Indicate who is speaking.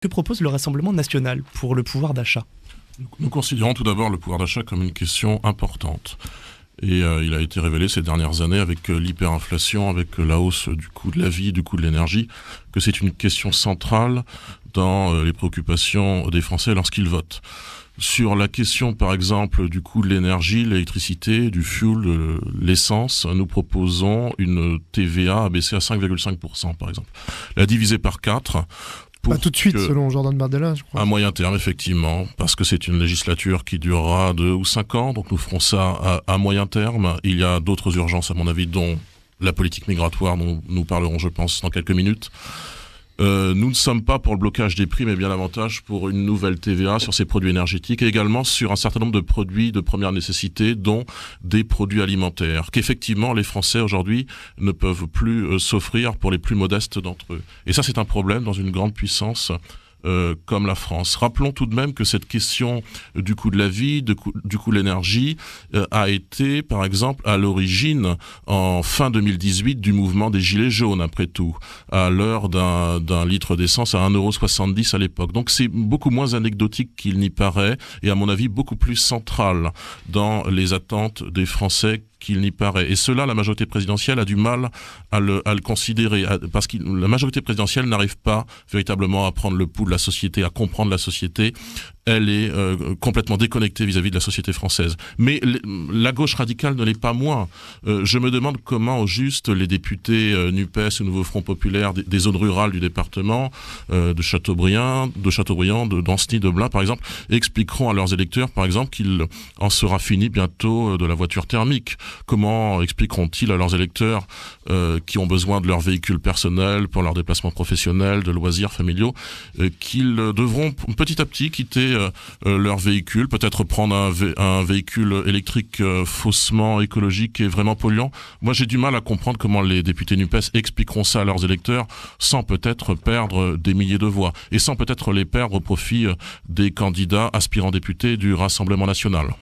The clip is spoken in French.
Speaker 1: Que propose le Rassemblement national pour le pouvoir d'achat?
Speaker 2: Nous considérons tout d'abord le pouvoir d'achat comme une question importante. Et il a été révélé ces dernières années avec l'hyperinflation, avec la hausse du coût de la vie, du coût de l'énergie, que c'est une question centrale dans les préoccupations des Français lorsqu'ils votent. Sur la question, par exemple, du coût de l'énergie, l'électricité, du fuel, de l'essence, nous proposons une TVA abaissée à 5,5%, par exemple. La diviser par 4...
Speaker 3: Pas tout de suite, selon Jordan Bardella, je crois.
Speaker 2: À moyen terme, effectivement, parce que c'est une législature qui durera 2 ou 5 ans, donc nous ferons ça à moyen terme. Il y a d'autres urgences, à mon avis, dont la politique migratoire, dont nous parlerons, je pense, dans quelques minutes. Nous ne sommes pas pour le blocage des prix, mais bien davantage pour une nouvelle TVA sur ces produits énergétiques et également sur un certain nombre de produits de première nécessité, dont des produits alimentaires, qu'effectivement les Français aujourd'hui ne peuvent plus s'offrir pour les plus modestes d'entre eux. Et ça, c'est un problème dans une grande puissance comme la France. Rappelons tout de même que cette question du coût de la vie, du coût de l'énergie, a été, par exemple, à l'origine, en fin 2018, du mouvement des Gilets jaunes, après tout, à l'heure d'un litre d'essence à 1,70 € à l'époque. Donc c'est beaucoup moins anecdotique qu'il n'y paraît, et à mon avis beaucoup plus central dans les attentes des Français qu'il n'y paraît. Et cela, la majorité présidentielle a du mal à le considérer, parce que la majorité présidentielle n'arrive pas véritablement à prendre le pouls de la société, à comprendre la société. Elle est complètement déconnectée vis-à-vis de la société française. Mais la gauche radicale ne l'est pas moins. Je me demande comment, au juste, les députés NUPES ou Nouveau Front Populaire des zones rurales du département, de Châteaubriand, d'Ancenis, de Blain, par exemple, expliqueront à leurs électeurs, par exemple, qu'il en sera fini bientôt de la voiture thermique. Comment expliqueront-ils à leurs électeurs qui ont besoin de leur véhicule personnel pour leurs déplacements professionnels, de loisirs familiaux, qu'ils devront petit à petit quitter leur véhicule, peut-être prendre un véhicule électrique faussement écologique et vraiment polluant. Moi, j'ai du mal à comprendre comment les députés NUPES expliqueront ça à leurs électeurs sans peut-être perdre des milliers de voix et sans peut-être les perdre au profit des candidats aspirants députés du Rassemblement national.